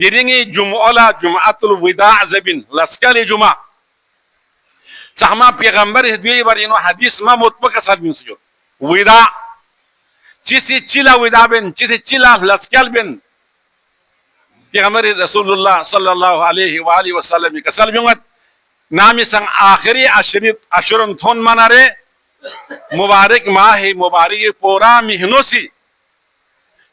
diringi jum'ola jum'atul wida' zabin laskali juma' sahma peygamber hediye barino hadis ma mutbaka sabin sujud wida' chisi chila wida' ben chisi chila laskal ben peygamber Rasulullah sallallahu alaihi wa alihi wasallam kasal bingat nami sang akhiri ashurun thon manare mubarak mahi mubarak pura mihnosi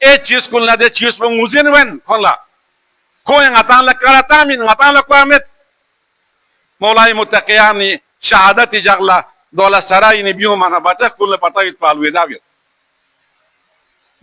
e chis kulla de chis pong uzin wen kolla ko ngatangla karatamin ngatangla kwamet maulai muttaqiyani shahadati jagla dola sarai ni biyo mana bata kulla patayit alwida biyo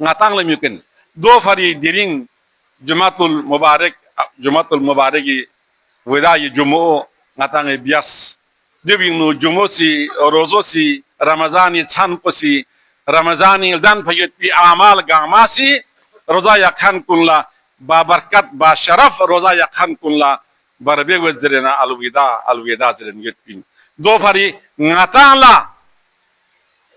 ngatāng la miyukin do fari diring jumatul mubaraki widai jumo ngatāng e bias dibing no jumosi rozosi ramazani chanposi ramazani dan phayet pi amal gamasi roza yakhan kunla ba barkat ba sharaf roza yakhan kunla barbe wezrena alwida zren yetpin do fari ngatāng la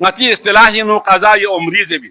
ngati istilahi no qazai umri zebi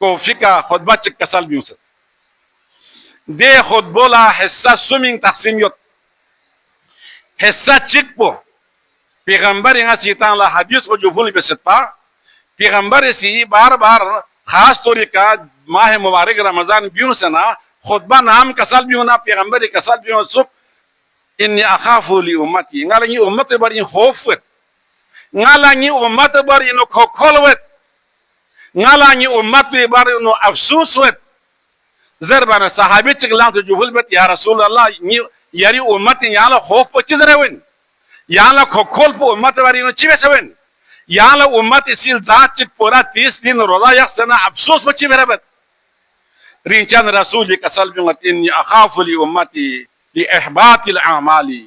kofi ka khutba chik kasal bius de khutbola hissa suming taqsim yot hissa chik po پیغمبر یہاں سیتان لا حدیث کو جو بھول بسط پا پیغمبر سی بار بار خاص طور کا ماہ مبارک رمضان بیوں سنا خطبہ نام کسل بیوں نا پیغمبر کسل بیوں سب انی اخاف لی امتی نالنگی امت بر این خوف وت نالنگی امت بر اینو کھول وت نالنگی امت بر اینو افسوس وت زربانا صحابی چکلان سے جو بھول بت یا رسول اللہ یاری امت یالا خوف پا چیز روین یالا کھول پا امت بر اینو چی بسوین یالا امت سیل ذات چک پورا 30 دن روزہ یک سنہ افسوس بچی برابت رینچان رسول کسل بیونت انی اخاف لی امتی لی احباط الاعمالی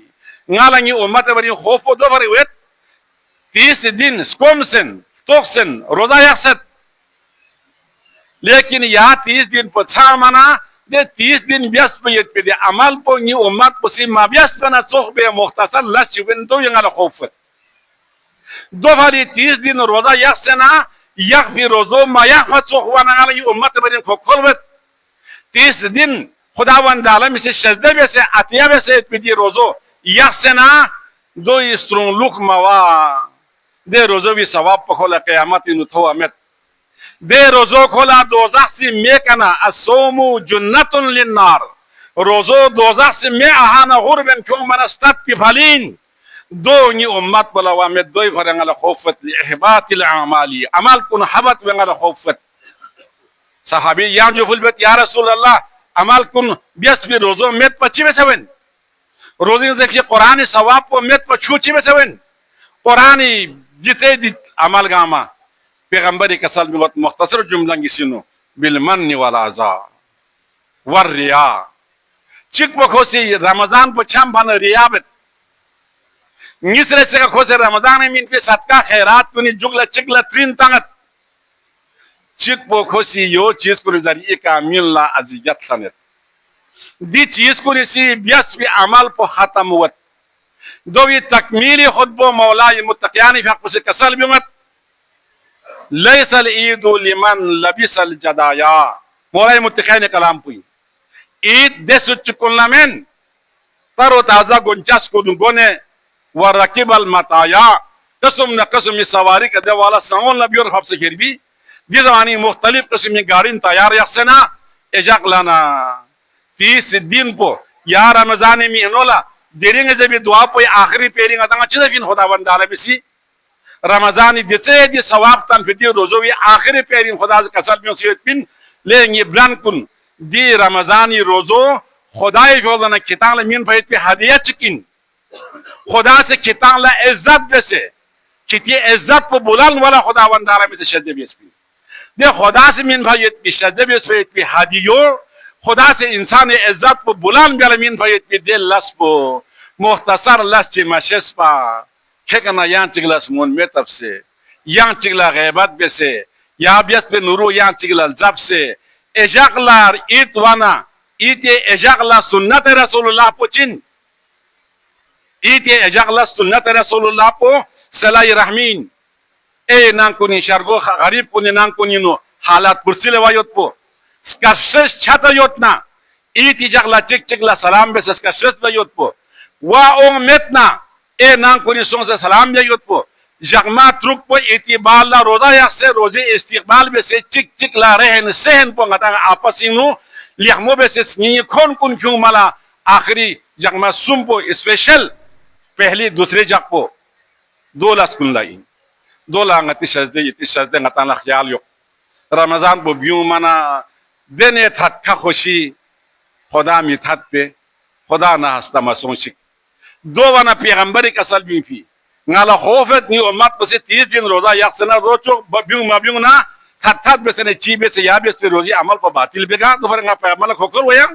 نالنگی امت برین خوف دو بری ویت 30 دن سکوم سن توق سن روزہ یک ست لیکن یا 30 دن پا چھا منا دے 30 دن بیست بیت پی دے عمل پا نی امت پا سی ما بیست پنا چوخ بے مختصر لش وین دو ینگل خوفت دو فالی 30 دن روزہ یک سنا یک فی روزو ما یک فتسوخ وانا نالنگی امت برین کھول ویت 30 دن خداوند عالم سے شجده بیسے عطیه بیسے پیدی روزو یک سنا دو استرون لوک موا دے روزو بی ثواب پا کھولا قیامتی نتو امت دے روزو کھولا دوزخ سی میکنا السومو جنتن للنار روزو دوزخ سی می احانا غربن کیوں منستت پی پھلین دو نی امت بلا وامد دوی فرنگل خوفت لی احباط العمالی عمل کن حبت ونگل خوفت صحابی یان جو فلبت یا رسول اللہ عمل کن بیست بی روزو میت پا چی بسوین روزی زفی قرآن ثواب پا میت پا چھو چی بسوین قرآن جتے دی عمل گاما پیغمبری کسل میں وقت مختصر جملنگی سنو بالمن والعزا والریا چک پا خوصی رمضان پا چھم بھانا ریابت نیسرے سے خوصی رمضان میں پی صدقہ خیرات کنی جگل چگل ترین تنگت چک پا خوصی یو چیز کنی ذریعے کا امین لا عزیت سنت دی چیز کنی سی بیس پی عمل پا ختم ہوت دوی تکمیلی خطبو مولا متقیانی فی حق سے کسل بیمت لیس العید لمن لبس الجدایا مولا متقیانی کلام پوئی عید دے سچکن لمن تر و تازہ گنچس کو دنگونے ورکب المطایا قسم نہ قسم سواری کا دے والا سنون نبی اور حب سے گھر بھی دی زمانی مختلف قسم گاڑین تیار یقسنا اجاق لانا 30 دن پو یا رمضان مہنولا دیرنگ سے بھی دعا پو آخری پیرنگ اتنگا چیزا فین خدا وندالا بسی رمضانی دیتے دی ثواب تن فی دی روزوی آخری پیرنگ خدا سے کسل بیوں سیوت پین لیں یہ بلان کن دی رمضانی روزو خدای فیولنا کتان لمین فیت پی حدیعہ چکن خدا سے کتان لا عزت بیسے کتی عزت پو بلان والا خدا وندالا میں تشجد بیس پی دے خدا سے من فیت پی شجد بیس فیت پی حدیعو خدا سے انسان عزت پو بلان بیالا من فیت پی دل لس پو مختصر لس چی مشس پا کھکنا یان چگلا سمون میتب سے یان چگلا غیبت بیسے یا بیست پی نورو یان چگلا زب سے اجاقلار ایت وانا ایت اجاقلا سنت رسول اللہ پو چن ایت اجاقلا سنت رسول اللہ پو صلاح رحمین اے نان کنی شرگو غریب کنی نان کنی نو حالات پرسیل وایوت پو سکرشش چھتا یوتنا ایت اجاقلا چک چگلا سلام بیس سکرشش بیوت پو وا اومتنا اے نان کنی سون سے سلام بیوت پو جغما ترک پو اعتبار لا روزہ یک سے روزے استقبال بیسے چک چک لا رہن سہن پو نگتا آپسی نو لیخمو بیسے سنگی کون کن کیوں ملا آخری جغما سن پو اسپیشل پہلی دوسری جگ پو دولا سکن لائی دولا نگتی شجدے نگتا نا خیال یو رمضان پو بیوں منا دینے تھت کا خوشی خدا می تھت پہ خدا نہ ہستا مسون شک دو وانا پیغمبری کسل بیوں پی نالا خوفت نی امت بسے 30 دن روزہ یک سنہ روچو بیوں مبیوں نا تھت تھت بسے چی بسے یا بیس پہ روزی عمل پا باطل بگا تو فرنگا پیغمبر کھوکر ہویا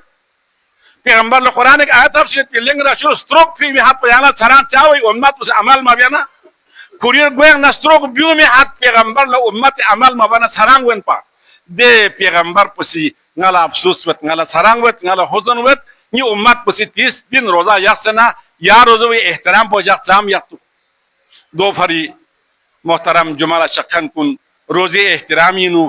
پیغمبر قرآن ایک آیت افسیت پی لنگ رشو ستروک پی بھی حد پیانا سران چاوئی امت بسے عمل مبیانا کوریر گوینگ نا ستروک بیوں میں حد پیغمبر امت عمل مبیانا سران گوین پا دے پیغمبر پسی نالا افسوس وت نالا سران وت نالا حزن وت نی امت پسی 30 دن روزہ یک سنہ یا روزوی احترام پو جاک سام یک تو دو فری محترم جمالہ شکن کن روزی احترامی نو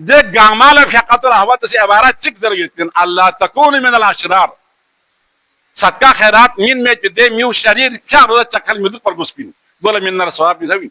de gamala fi qatl ahwat si ibarat cik zargitin Allah takun min al ashrar sadqa khairat min me de miu sharir kya roza chakal midu par guspin dola min nar sawab nabi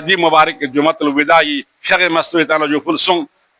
di mubarak jumatul wida'i shaghe masruitana jo ful sung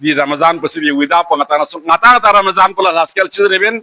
di ramadan ko sibi wida po ngataang sung ngataang ta ramadan ko la raskel chireben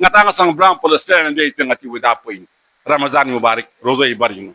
ngataang sang bram polester ne de ngati wida po in ramadan mubarak roza ibarin